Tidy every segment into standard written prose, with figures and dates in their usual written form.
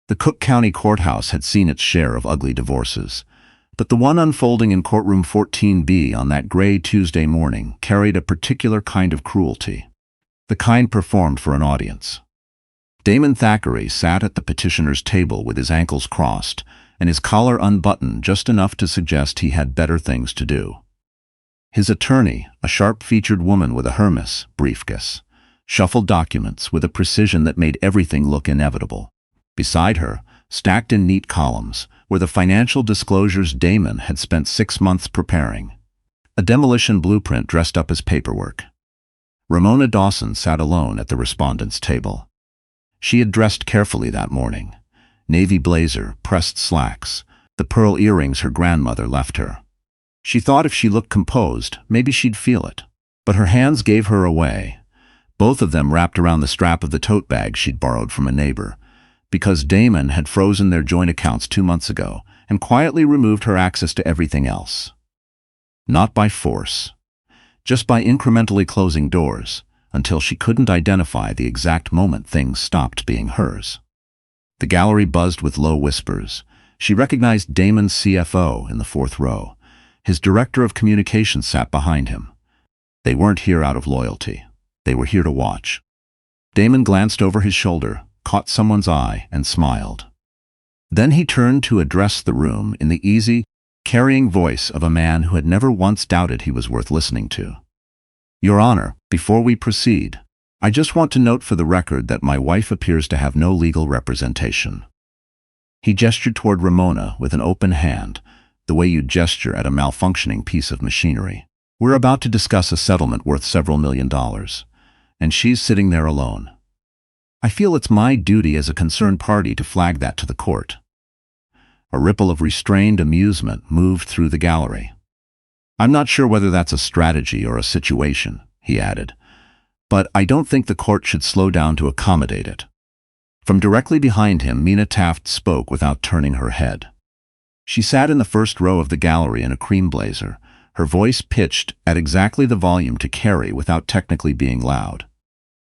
The Cook County Courthouse had seen its share of ugly divorces, but the one unfolding in courtroom 14B on that gray Tuesday morning carried a particular kind of cruelty, the kind performed for an audience. Damon Thackeray sat at the petitioner's table with his ankles crossed and his collar unbuttoned just enough to suggest he had better things to do. His attorney, a sharp-featured woman with a Hermes briefcase, shuffled documents with a precision that made everything look inevitable. Beside her, stacked in neat columns, were the financial disclosures Damon had spent 6 months preparing. A demolition blueprint dressed up as paperwork. Ramona Dawson sat alone at the respondent's table. She had dressed carefully that morning. Navy blazer, pressed slacks, the pearl earrings her grandmother left her. She thought if she looked composed, maybe she'd feel it. But her hands gave her away, both of them wrapped around the strap of the tote bag she'd borrowed from a neighbor, because Damon had frozen their joint accounts 2 months ago and quietly removed her access to everything else. Not by force, just by incrementally closing doors until she couldn't identify the exact moment things stopped being hers. The gallery buzzed with low whispers. She recognized Damon's CFO in the 4th row. His director of communications sat behind him. They weren't here out of loyalty. They were here to watch. Damon glanced over his shoulder, caught someone's eye, and smiled. Then he turned to address the room in the easy, carrying voice of a man who had never once doubted he was worth listening to. Your Honor, before we proceed, I just want to note for the record that my wife appears to have no legal representation. He gestured toward Ramona with an open hand, the way you'd gesture at a malfunctioning piece of machinery. We're about to discuss a settlement worth several $1,000,000, and she's sitting there alone. I feel it's my duty as a concerned party to flag that to the court. A ripple of restrained amusement moved through the gallery. I'm not sure whether that's a strategy or a situation, he added, but I don't think the court should slow down to accommodate it. From directly behind him, Mina Taft spoke without turning her head. She sat in the 1st row of the gallery in a cream blazer, her voice pitched at exactly the volume to carry without technically being loud.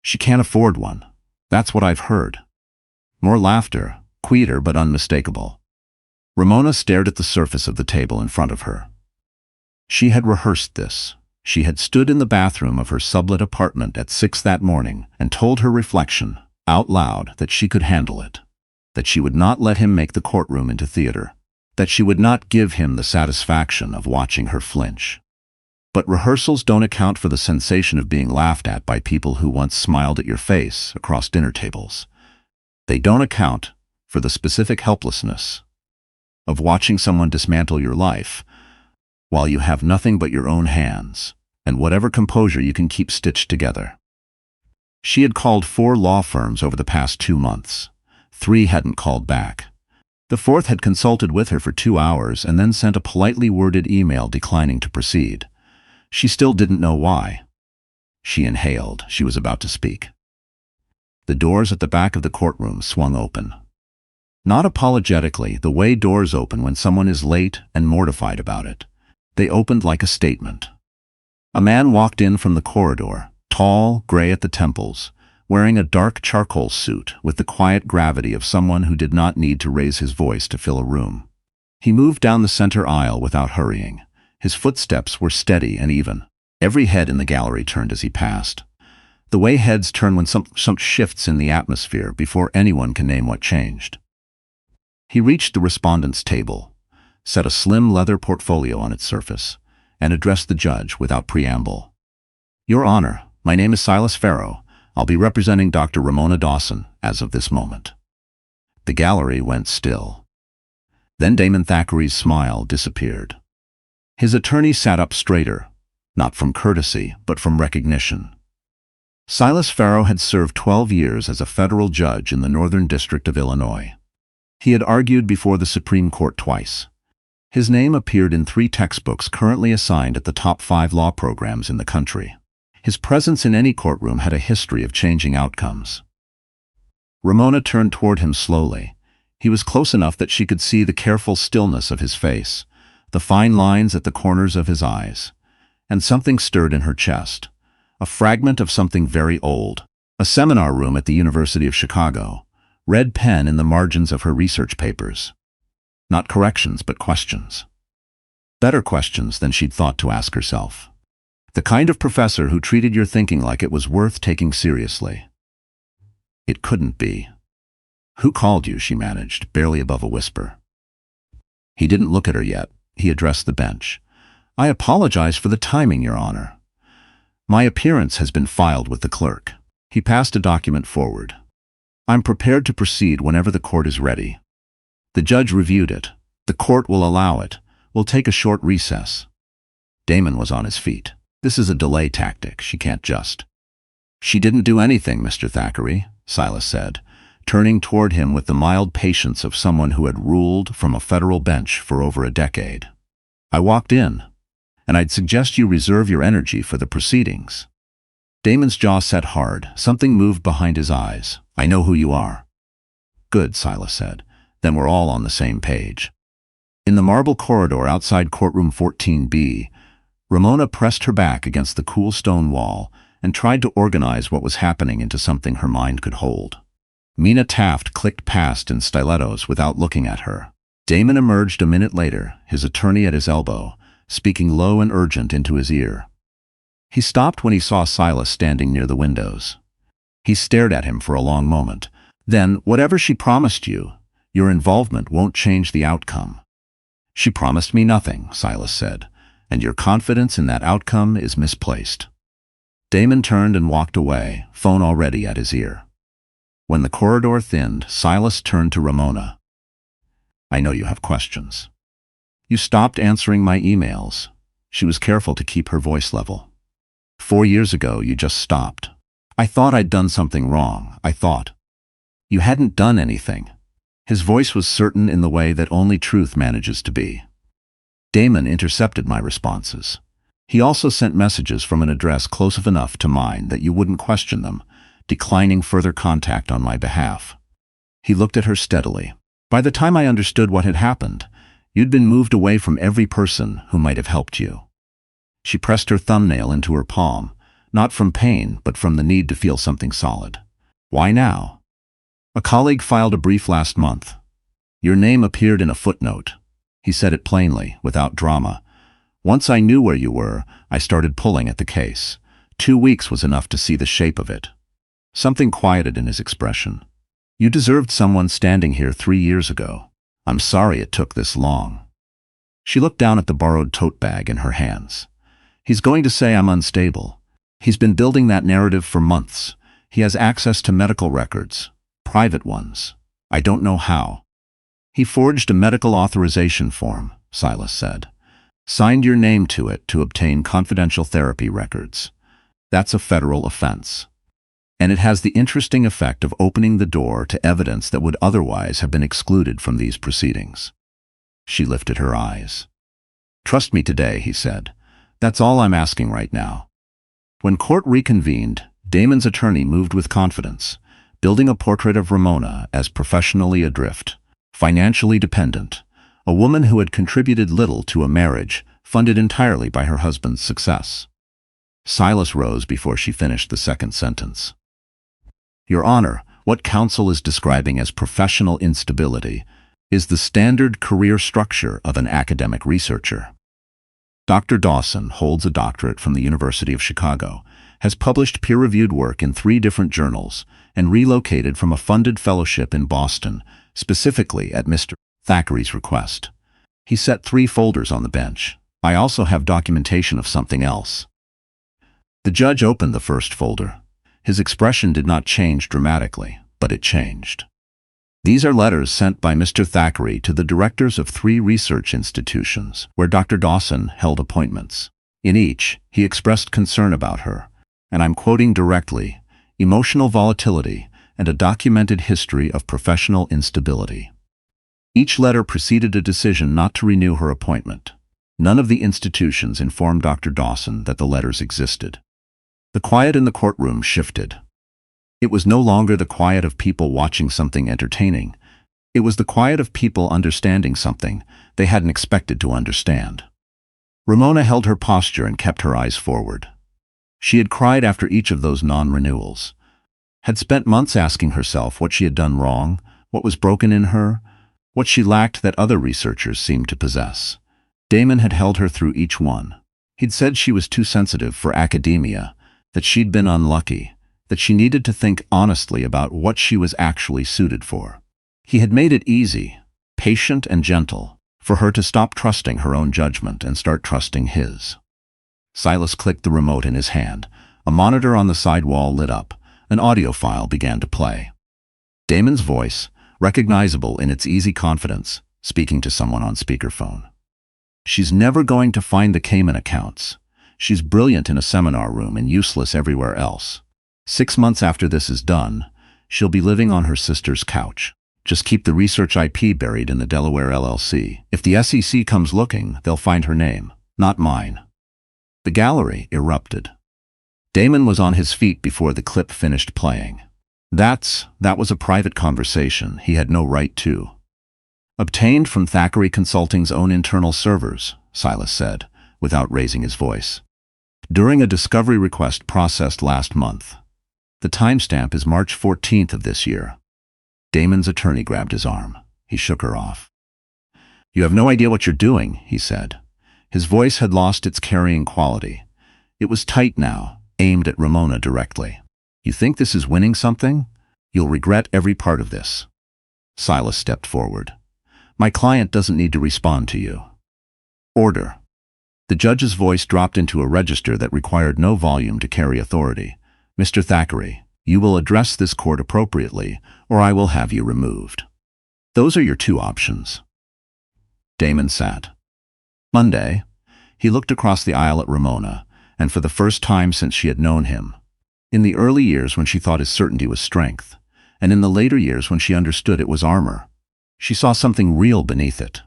She can't afford one. That's what I've heard. More laughter, quieter but unmistakable. Ramona stared at the surface of the table in front of her. She had rehearsed this. She had stood in the bathroom of her sublet apartment at 6 that morning and told her reflection, out loud, that she could handle it, that she would not let him make the courtroom into theater, that she would not give him the satisfaction of watching her flinch. But rehearsals don't account for the sensation of being laughed at by people who once smiled at your face across dinner tables. They don't account for the specific helplessness of watching someone dismantle your life while you have nothing but your own hands and whatever composure you can keep stitched together. She had called 4 law firms over the past 2 months. 3 hadn't called back. The 4th had consulted with her for 2 hours and then sent a politely worded email declining to proceed. She still didn't know why. She inhaled. She was about to speak. The doors at the back of the courtroom swung open. Not apologetically, the way doors open when someone is late and mortified about it. They opened like a statement. A man walked in from the corridor, tall, gray at the temples, wearing a dark charcoal suit with the quiet gravity of someone who did not need to raise his voice to fill a room. He moved down the center aisle without hurrying. His footsteps were steady and even. Every head in the gallery turned as he passed. The way heads turn when some shifts in the atmosphere before anyone can name what changed. He reached the respondent's table, set a slim leather portfolio on its surface, and addressed the judge without preamble. Your Honor, my name is Silas Farrow. I'll be representing Dr. Ramona Dawson as of this moment. The gallery went still. Then Damon Thackeray's smile disappeared. His attorney sat up straighter, not from courtesy, but from recognition. Silas Farrow had served 12 years as a federal judge in the Northern District of Illinois. He had argued before the Supreme Court twice. His name appeared in 3 textbooks currently assigned at the top 5 law programs in the country. His presence in any courtroom had a history of changing outcomes. Ramona turned toward him slowly. He was close enough that she could see the careful stillness of his face, the fine lines at the corners of his eyes, and something stirred in her chest, a fragment of something very old. A seminar room at the University of Chicago. red pen in the margins of her research papers. Not corrections, but questions. Better questions than she'd thought to ask herself. The kind of professor who treated your thinking like it was worth taking seriously. It couldn't be. "Who called you?" she managed, barely above a whisper. He didn't look at her yet. He addressed the bench. "I apologize for the timing, Your Honor. My appearance has been filed with the clerk." He passed a document forward. "I'm prepared to proceed whenever the court is ready." The judge reviewed it. "The court will allow it. We'll take a short recess." Damon was on his feet. "This is a delay tactic. She can't just—" "She didn't do anything, Mr. Thackeray," Silas said, turning toward him with the mild patience of someone who had ruled from a federal bench for over a decade. "I walked in, and I'd suggest you reserve your energy for the proceedings." Damon's jaw set hard. Something moved behind his eyes. "I know who you are." "Good," Silas said. "Then we're all on the same page." In the marble corridor outside courtroom 14B, Ramona pressed her back against the cool stone wall and tried to organize what was happening into something her mind could hold. Mina Taft clicked past in stilettos without looking at her. Damon emerged a minute later, his attorney at his elbow, speaking low and urgent into his ear. He stopped when he saw Silas standing near the windows. He stared at him for a long moment. "Then, whatever she promised you, your involvement won't change the outcome." "She promised me nothing," Silas said, "and your confidence in that outcome is misplaced." Damon turned and walked away, phone already at his ear. When the corridor thinned, Silas turned to Ramona. "I know you have questions. You stopped answering my emails." She was careful to keep her voice level. 4 years ago, you just stopped. I thought I'd done something wrong. I thought. You hadn't done anything. His voice was certain in the way that only truth manages to be. Damon intercepted my responses. He also sent messages from an address close enough to mine that you wouldn't question them, declining further contact on my behalf. He looked at her steadily. "By the time I understood what had happened, you'd been moved away from every person who might have helped you." She pressed her thumbnail into her palm, not from pain, but from the need to feel something solid. "Why now?" "A colleague filed a brief last month. Your name appeared in a footnote." He said it plainly, without drama. "Once I knew where you were, I started pulling at the case. 2 weeks was enough to see the shape of it." Something quieted in his expression. "You deserved someone standing here 3 years ago. I'm sorry it took this long." She looked down at the borrowed tote bag in her hands. "He's going to say I'm unstable. He's been building that narrative for months. He has access to medical records, private ones. I don't know how." "He forged a medical authorization form," Silas said. "Signed your name to it to obtain confidential therapy records. That's a federal offense. And it has the interesting effect of opening the door to evidence that would otherwise have been excluded from these proceedings." She lifted her eyes. "Trust me today," he said. "That's all I'm asking right now." When court reconvened, Damon's attorney moved with confidence, building a portrait of Ramona as professionally adrift, financially dependent, a woman who had contributed little to a marriage funded entirely by her husband's success. Silas rose before she finished the second sentence. "Your Honor, what counsel is describing as professional instability is the standard career structure of an academic researcher. Dr. Dawson holds a doctorate from the University of Chicago, has published peer-reviewed work in 3 different journals, and relocated from a funded fellowship in Boston, specifically at Mr. Thackeray's request." He set 3 folders on the bench. "I also have documentation of something else." The judge opened the first folder. His expression did not change dramatically, but it changed. "These are letters sent by Mr. Thackeray to the directors of 3 research institutions where Dr. Dawson held appointments. In each, he expressed concern about her, and I'm quoting directly, emotional volatility and a documented history of professional instability. Each letter preceded a decision not to renew her appointment. None of the institutions informed Dr. Dawson that the letters existed." The quiet in the courtroom shifted. It was no longer the quiet of people watching something entertaining. It was the quiet of people understanding something they hadn't expected to understand. Ramona held her posture and kept her eyes forward. She had cried after each of those non-renewals. had spent months asking herself what she had done wrong, what was broken in her, what she lacked that other researchers seemed to possess. Damon had held her through each one. He'd said she was too sensitive for academia, that she'd been unlucky, that she needed to think honestly about what she was actually suited for. He had made it easy, patient and gentle, for her to stop trusting her own judgment and start trusting his. Silas clicked the remote in his hand. A monitor on the side wall lit up. An audio file began to play. Damon's voice, recognizable in its easy confidence, speaking to someone on speakerphone. She's never going to find the Cayman accounts. She's brilliant in a seminar room and useless everywhere else. 6 months after this is done, she'll be living on her sister's couch. Just keep the research IP buried in the Delaware LLC. If the SEC comes looking, they'll find her name, not mine. The gallery erupted. Damon was on his feet before the clip finished playing. That was a private conversation he had no right to. Obtained from Thackeray Consulting's own internal servers, Silas said, without raising his voice. During a discovery request processed last month. The timestamp is March 14th of this year. Damon's attorney grabbed his arm. He shook her off. You have no idea what you're doing, he said. His voice had lost its carrying quality. It was tight now, aimed at Ramona directly. You think this is winning something? You'll regret every part of this. Silas stepped forward. My client doesn't need to respond to you. Order. The judge's voice dropped into a register that required no volume to carry authority. Mr. Thackeray, you will address this court appropriately, or I will have you removed. Those are your two options. Damon sat. Monday, he looked across the aisle at Ramona, and for the first time since she had known him, in the early years when she thought his certainty was strength, and in the later years when she understood it was armor, she saw something real beneath it.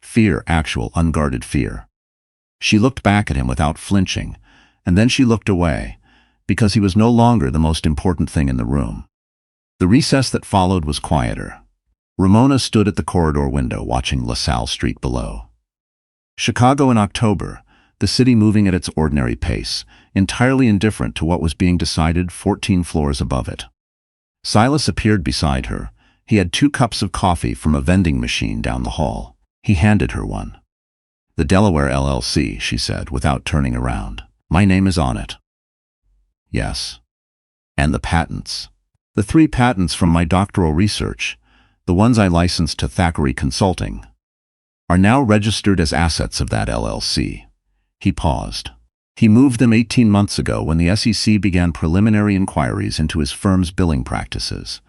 Fear, actual, unguarded fear. She looked back at him without flinching, and then she looked away, because he was no longer the most important thing in the room. The recess that followed was quieter. Ramona stood at the corridor window watching LaSalle Street below. Chicago in October, the city moving at its ordinary pace, entirely indifferent to what was being decided 14 floors above it. Silas appeared beside her. He had 2 cups of coffee from a vending machine down the hall. He handed her one. The Delaware LLC, she said, without turning around. My name is on it. Yes. And the patents. The 3 patents from my doctoral research, the ones I licensed to Thackeray Consulting, are now registered as assets of that LLC. He paused. He moved them 18 months ago when the SEC began preliminary inquiries into his firm's billing practices.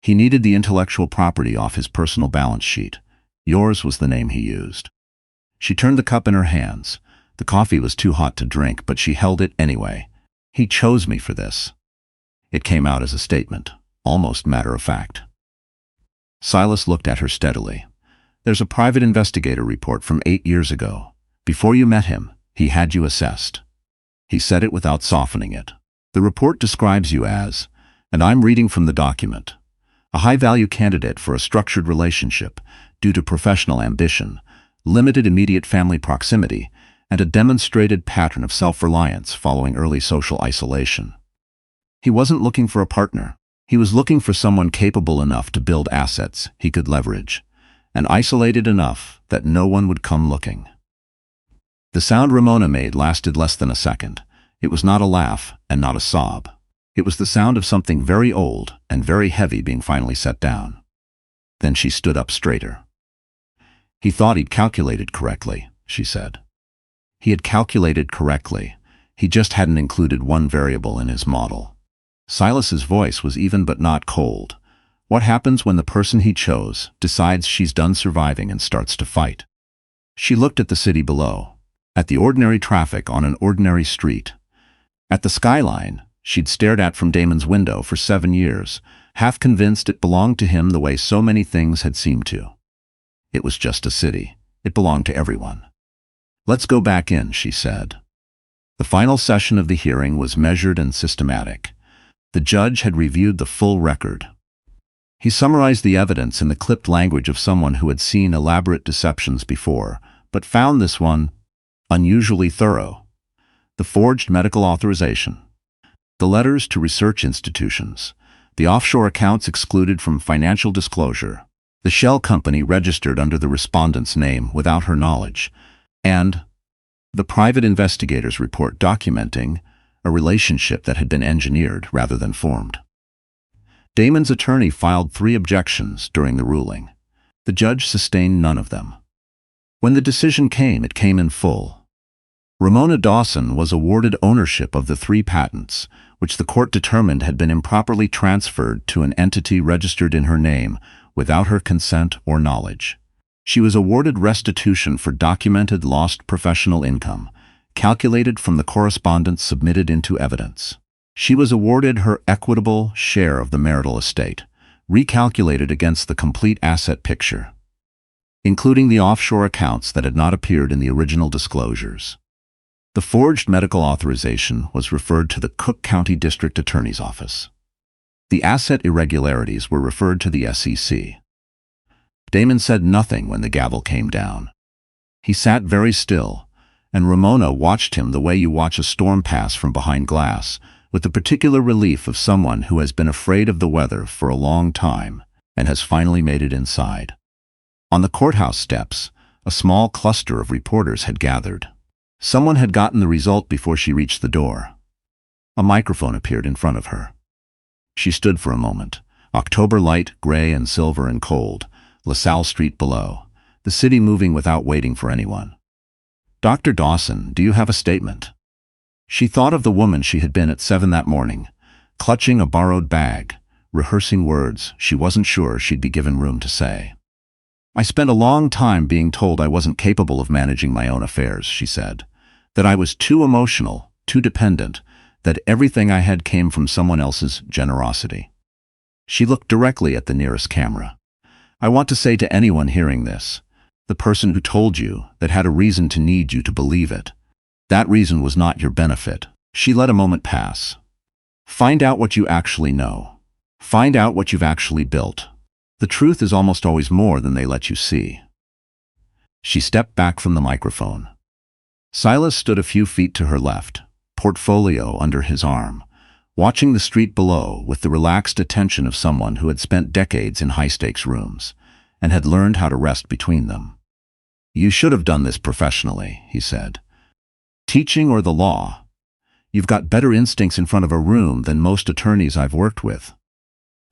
He needed the intellectual property off his personal balance sheet. Yours was the name he used. She turned the cup in her hands. The coffee was too hot to drink, but she held it anyway. He chose me for this. It came out as a statement, almost matter of fact. Silas looked at her steadily. There's a private investigator report from 8 years ago. Before you met him, he had you assessed. He said it without softening it. The report describes you as, and I'm reading from the document, a high-value candidate for a structured relationship due to professional ambition, limited immediate family proximity, and a demonstrated pattern of self-reliance following early social isolation. He wasn't looking for a partner. He was looking for someone capable enough to build assets he could leverage, and isolated enough that no one would come looking. The sound Ramona made lasted less than a second. It was not a laugh and not a sob. It was the sound of something very old and very heavy being finally set down. Then she stood up straighter. He thought he'd calculated correctly, she said. He had calculated correctly. He just hadn't included one variable in his model. Silas's voice was even but not cold. What happens when the person he chose decides she's done surviving and starts to fight? She looked at the city below, at the ordinary traffic on an ordinary street, at the skyline she'd stared at from Damon's window for 7 years, half convinced it belonged to him the way so many things had seemed to. It was just a city. It belonged to everyone. Let's go back in, she said. The final session of the hearing was measured and systematic. The judge had reviewed the full record. He summarized the evidence in the clipped language of someone who had seen elaborate deceptions before, but found this one unusually thorough. The forged medical authorization, The letters to research institutions, the offshore accounts excluded from financial disclosure, the shell company registered under the respondent's name without her knowledge, and the private investigator's report documenting a relationship that had been engineered rather than formed. Damon's attorney filed 3 objections during the ruling. The judge sustained none of them. When the decision came, it came in full. Ramona Dawson was awarded ownership of the 3 patents, which the court determined had been improperly transferred to an entity registered in her name without her consent or knowledge. She was awarded restitution for documented lost professional income, calculated from the correspondence submitted into evidence. She was awarded her equitable share of the marital estate, recalculated against the complete asset picture, including the offshore accounts that had not appeared in the original disclosures. The forged medical authorization was referred to the Cook County District Attorney's Office. The asset irregularities were referred to the SEC. Damon said nothing when the gavel came down. He sat very still, and Ramona watched him the way you watch a storm pass from behind glass, with the particular relief of someone who has been afraid of the weather for a long time and has finally made it inside. On the courthouse steps, a small cluster of reporters had gathered. Someone had gotten the result before she reached the door. A microphone appeared in front of her. She stood for a moment. October light, gray and silver and cold. LaSalle Street below. The city moving without waiting for anyone. "Dr. Dawson, do you have a statement?" She thought of the woman she had been at 7 that morning, clutching a borrowed bag, rehearsing words she wasn't sure she'd be given room to say. "I spent a long time being told I wasn't capable of managing my own affairs," she said. "That I was too emotional, too dependent, that everything I had came from someone else's generosity." She looked directly at the nearest camera. "I want to say to anyone hearing this, the person who told you, that had a reason to need you to believe it, that reason was not your benefit." She let a moment pass. "Find out what you actually know. Find out what you've actually built. The truth is almost always more than they let you see." She stepped back from the microphone. Silas stood a few feet to her left, portfolio under his arm, watching the street below with the relaxed attention of someone who had spent decades in high-stakes rooms and had learned how to rest between them. "You should have done this professionally," he said. "Teaching or the law. You've got better instincts in front of a room than most attorneys I've worked with."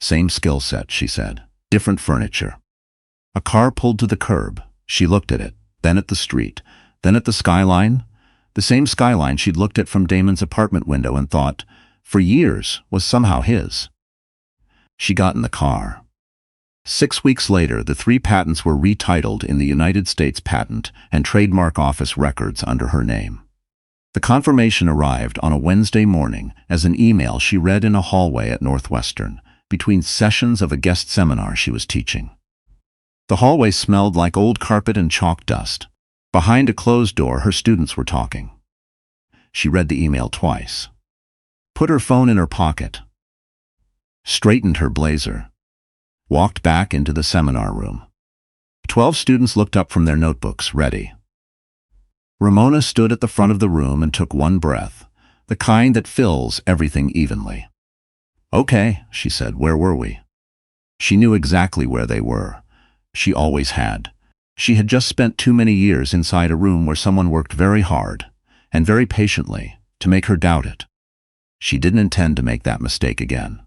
"Same skill set," she said. "Different furniture." A car pulled to the curb. She looked at it, then at the street, then at the skyline. The same skyline she'd looked at from Damon's apartment window and thought, for years, was somehow his. She got in the car. 6 weeks later, the 3 patents were retitled in the United States Patent and Trademark Office records under her name. The confirmation arrived on a Wednesday morning as an email she read in a hallway at Northwestern, between sessions of a guest seminar she was teaching. The hallway smelled like old carpet and chalk dust. Behind a closed door, her students were talking. She read the email twice, put her phone in her pocket, straightened her blazer, walked back into the seminar room. 12 students looked up from their notebooks, ready. Ramona stood at the front of the room and took one breath, the kind that fills everything evenly. "Okay," she said, "where were we?" She knew exactly where they were. She always had. She had just spent too many years inside a room where someone worked very hard and very patiently to make her doubt it. She didn't intend to make that mistake again.